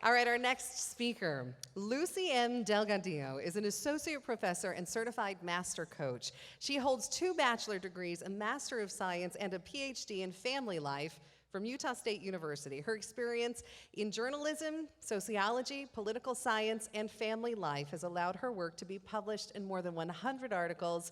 All right, our next speaker, Lucy M. Delgadillo, is an associate professor and certified master coach. She holds 2 bachelor degrees, a Master of Science, and a PhD in family life from Utah State University. Her experience in journalism, sociology, political science, and family life has allowed her work to be published in more than 100 articles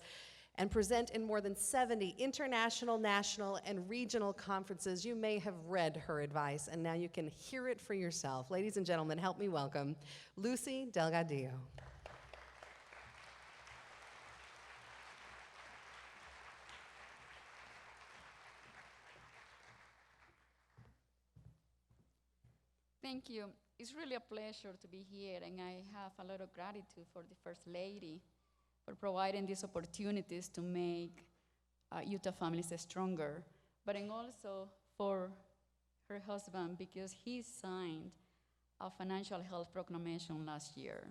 and present in more than 70 international, national, and regional conferences. You may have read her advice, and now you can hear it for yourself. Ladies and gentlemen, help me welcome Lucy Delgadillo. Thank you. It's really a pleasure to be here, and I have a lot of gratitude for the First Lady for providing these opportunities to make Utah families stronger, but and also for her husband because he signed a financial health proclamation last year.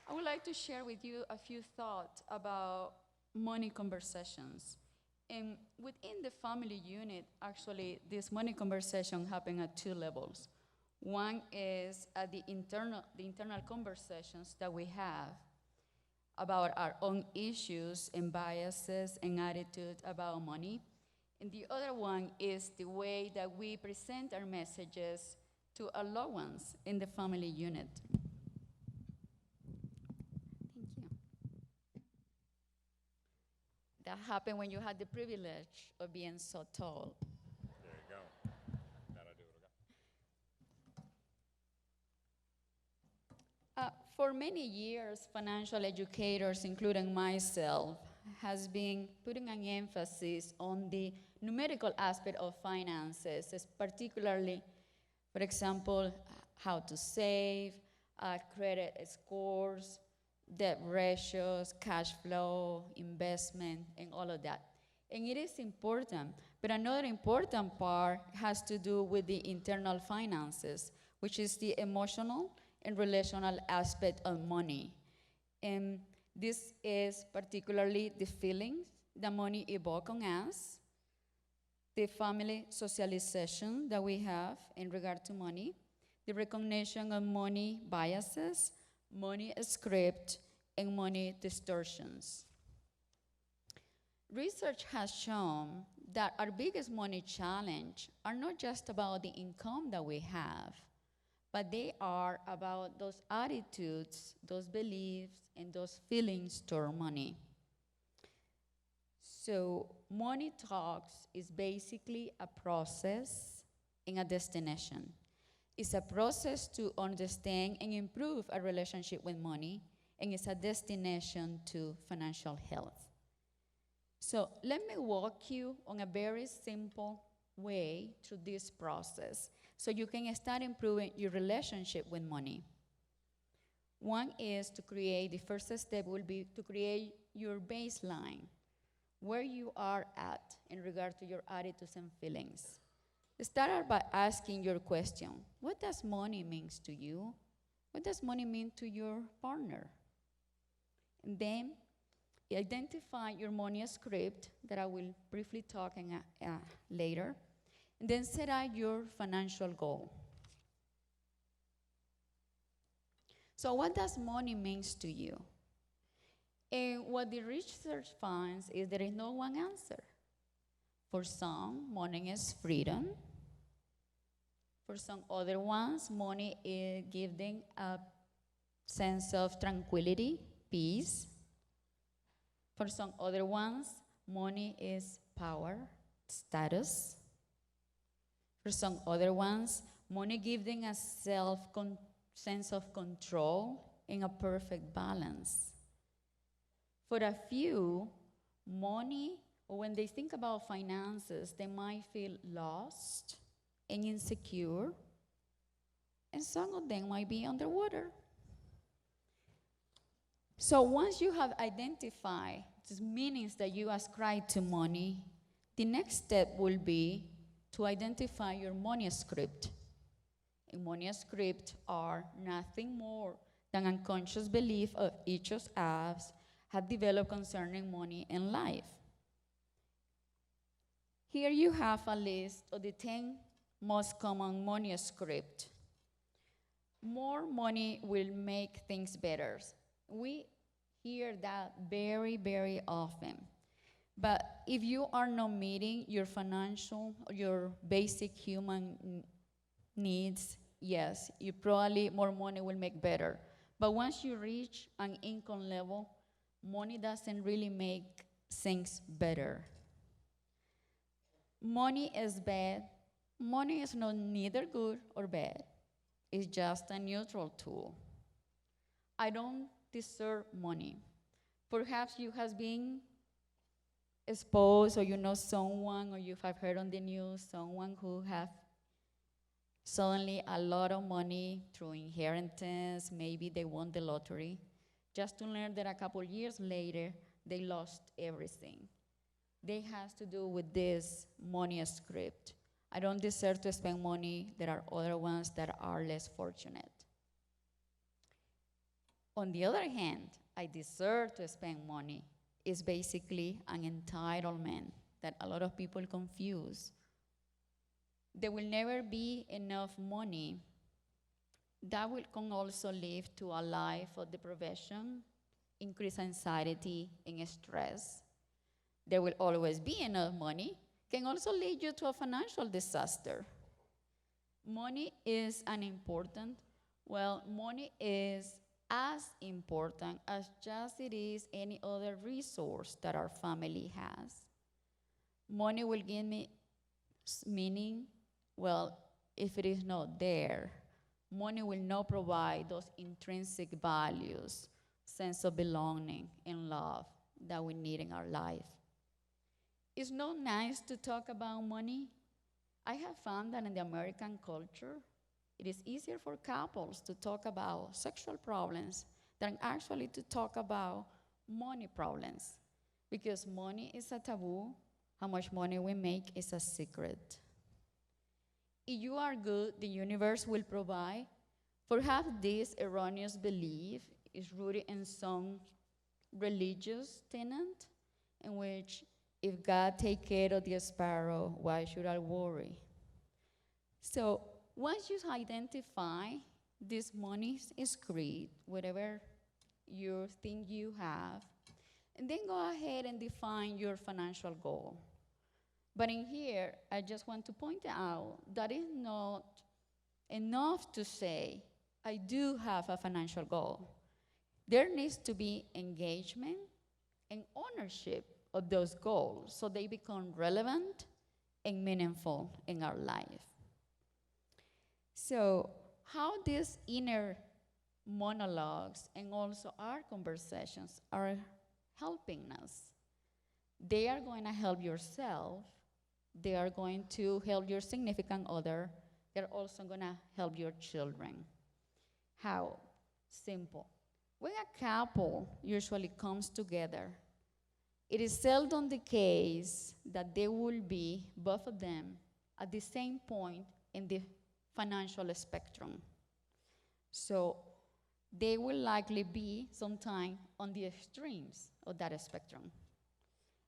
I would like to share with you a few thoughts about money conversations. And within the family unit, actually, this money conversation happen at 2 levels. One is at the internal conversations that we have about our own issues and biases and attitudes about money. And the other one is the way that we present our messages to our loved ones in the family unit. Thank you. That happened when you had the privilege of being so tall. There you go. That'll do it. For many years, financial educators, including myself, has been putting an emphasis on the numerical aspect of finances, particularly, for example, how to save, credit scores, debt ratios, cash flow, investment, and all of that. And it is important, but another important part has to do with the internal finances, which is the emotional and relational aspect of money. And this is particularly the feelings that money evokes on us, the family socialization that we have in regard to money, the recognition of money biases, money script, and money distortions. Research has shown that our biggest money challenge are not just about the income that we have, but they are about those attitudes, those beliefs, and those feelings toward money. So money talks is basically a process and a destination. It's a process to understand and improve a relationship with money, and it's a destination to financial health. So let me walk you on a very simple way through this process so you can start improving your relationship with money. One is to create, the first step will be to create your baseline, where you are at in regard to your attitudes and feelings. Start out by asking your question, what does money mean to you? What does money mean to your partner? And then identify your money script that I will briefly talk later. And then set out your financial goal. So what does money mean to you? And what the research finds is there is no one answer. For some, money is freedom. For some other ones, money gives them a sense of tranquility, peace. For some other ones, money is power, status. For some other ones, money gives them a sense of control and a perfect balance. For a few, money, or when they think about finances, they might feel lost and insecure, and some of them might be underwater. So once you have identified the meanings that you ascribe to money, the next step will be to identify your money script. And money script are nothing more the unconscious belief of each of us have developed concerning money and life. Here you have a list of the 10 most common money script. More money will make things better. We hear that very, very often. But if you are not meeting your financial or your basic human needs, yes, you probably more money will make better. But once you reach an income level, money doesn't really make things better. Money is bad. Money is not neither good or bad. It's just a neutral tool. I don't deserve money. Perhaps you have been exposed, or you know someone, or you have heard on the news someone who have suddenly a lot of money through inheritance, maybe they won the lottery, just to learn that a couple years later they lost everything. They has to do with this money script. I don't deserve to spend money. There are other ones that are less fortunate. On the other hand, I deserve to spend money is basically an entitlement that a lot of people confuse. There will never be enough money. That can also lead to a life of deprivation, increased anxiety, and stress. There will always be enough money, can also lead you to a financial disaster. Money is money is as important as just it is any other resource that our family has. Money will give me meaning, if it is not there, money will not provide those intrinsic values, sense of belonging and love that we need in our life. It's not nice to talk about money. I have found that in the American culture, it is easier for couples to talk about sexual problems than actually to talk about money problems, because money is a taboo. How much money we make is a secret. If you are good, the universe will provide. Perhaps this erroneous belief is rooted in some religious tenet in which if God take care of the sparrow, why should I worry? So once you identify this money is greed, whatever you think you have, and then go ahead and define your financial goal. But in here, I just want to point out that it's not enough to say, I do have a financial goal. There needs to be engagement and ownership of those goals so they become relevant and meaningful in our life. So how these inner monologues and also our conversations are helping us. They are going to help yourself. They are going to help your significant other. They're also going to help your children. How? Simple. When a couple usually comes together, it is seldom the case that they will be, both of them, at the same point in the financial spectrum. So they will likely be sometime on the extremes of that spectrum.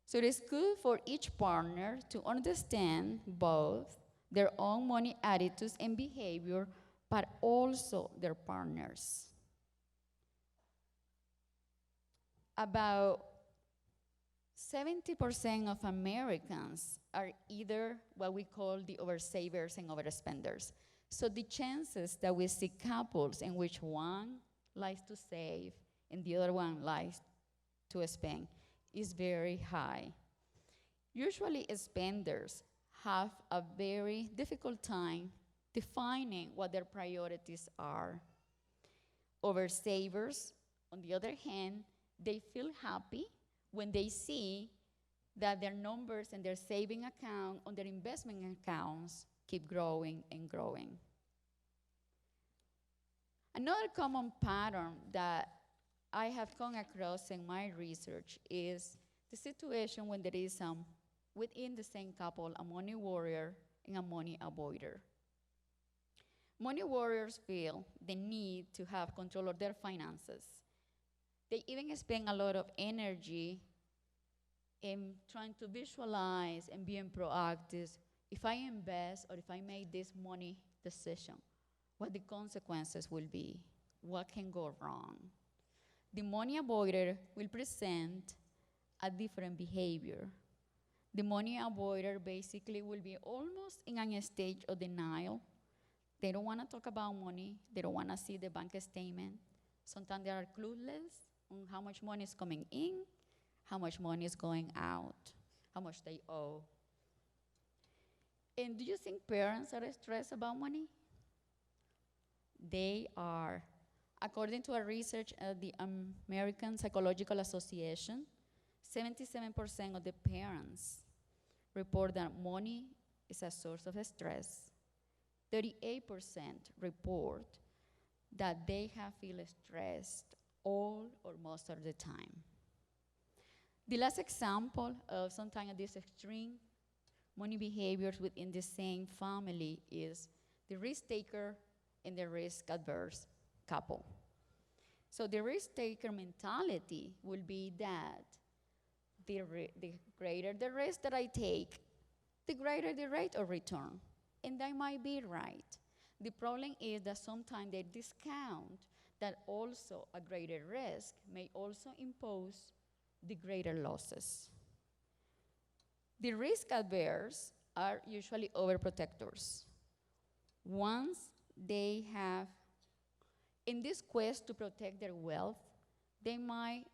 So it is good for each partner to understand both their own money attitudes and behavior, but also their partners. About 70% of Americans are either what we call the oversavers and overspenders. So the chances that we see couples in which one likes to save and the other one likes to spend is very high. Usually spenders have a very difficult time defining what their priorities are. Oversavers, on the other hand, they feel happy when they see that their numbers and their saving account on their investment accounts keep growing and growing. Another common pattern that I have come across in my research is the situation when there is within the same couple a money warrior and a money avoider. Money warriors feel the need to have control of their finances. They even spend a lot of energy in trying to visualize and being proactive. If I invest or if I make this money decision, what the consequences will be, what can go wrong. The money avoider will present a different behavior. The money avoider basically will be almost in a stage of denial. They don't want to talk about money. They don't want to see the bank statement. Sometimes they are clueless on how much money is coming in, how much money is going out, how much they owe. And do you think parents are stressed about money? They are. According to a research at the American Psychological Association, 77% of the parents report that money is a source of stress. 38% report that they have feel stressed all or most of the time. The last example of sometimes of these extreme money behaviors within the same family is the risk taker and the risk adverse couple. So the risk taker mentality will be that the greater the risk that I take, the greater the rate of return. And that might be right. The problem is that sometimes they discount that also a greater risk may also impose the greater losses. The risk adverse are usually overprotectors. Once they have, in this quest to protect their wealth, they might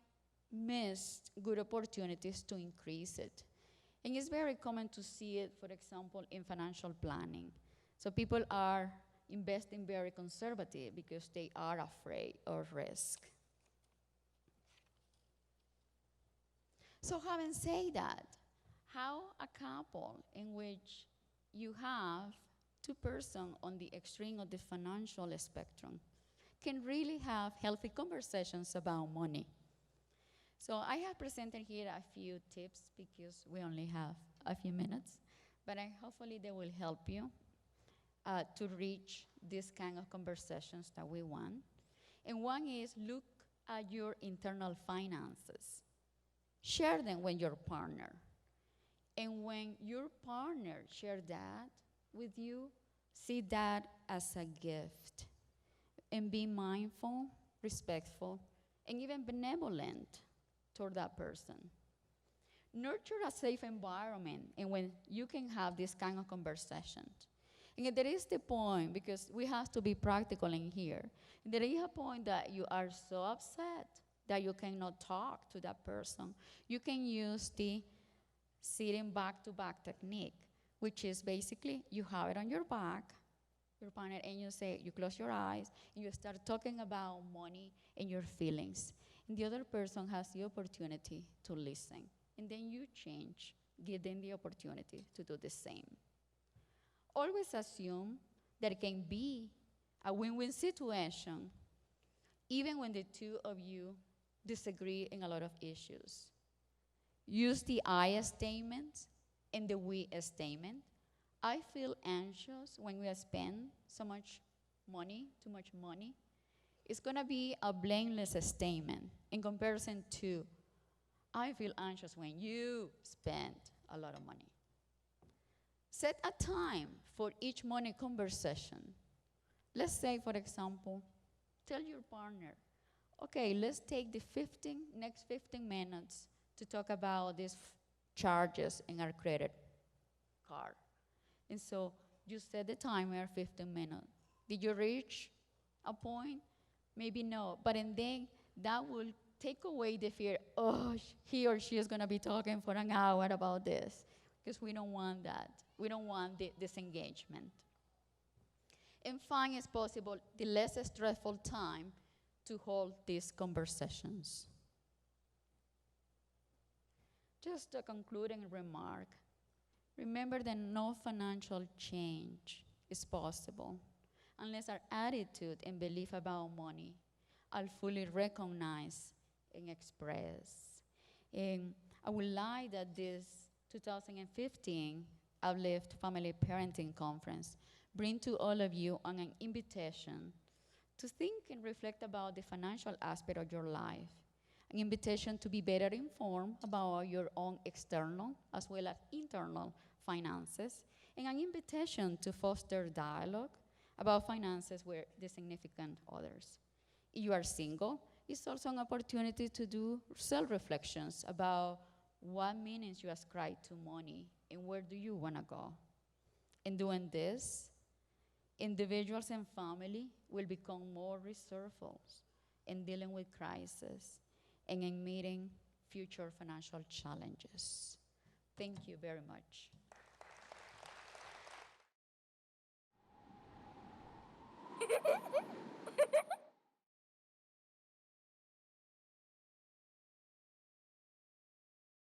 miss good opportunities to increase it. And it's very common to see it, for example, in financial planning. So people are investing very conservative because they are afraid of risk. So having said that, how a couple in which you have two persons on the extreme of the financial spectrum can really have healthy conversations about money? So I have presented here a few tips because we only have a few minutes, but hopefully they will help you to reach this kind of conversations that we want. And one is look at your internal finances. Share them with your partner. And when your partner shares that with you, see that as a gift. And be mindful, respectful, and even benevolent toward that person. Nurture a safe environment and when you can have this kind of conversations. And there is the point, because we have to be practical in here, there is a point that you are so upset that you cannot talk to that person. You can use the sitting back-to-back technique, which is basically you have it on your back, your partner, and you say, you close your eyes, and you start talking about money and your feelings. And the other person has the opportunity to listen. And then you change, give them the opportunity to do the same. Always assume that it can be a win-win situation, even when the two of you disagree in a lot of issues. Use the I statement and the we statement. I feel anxious when we spend so much money, too much money. It's going to be a blameless statement in comparison to I feel anxious when you spend a lot of money. Set a time for each money conversation. Let's say, for example, tell your partner, okay, let's take the next 15 minutes to talk about these charges in our credit card. And so you set the timer 15 minutes. Did you reach a point? Maybe no, but then that will take away the fear, oh, he or she is gonna be talking for an hour about this, because we don't want that. We don't want the disengagement. And find, as possible, the less stressful time to hold these conversations. Just a concluding remark. Remember that no financial change is possible unless our attitude and belief about money are fully recognized and expressed. And I would like that this 2015 Uplift Family Parenting Conference bring to all of you an invitation to think and reflect about the financial aspect of your life, an invitation to be better informed about your own external as well as internal finances, and an invitation to foster dialogue about finances with the significant others. If you are single, it's also an opportunity to do self-reflections about what meanings you ascribe to money and where do you want to go. In doing this, individuals and family will become more resourceful in dealing with crisis and in meeting future financial challenges. Thank you very much.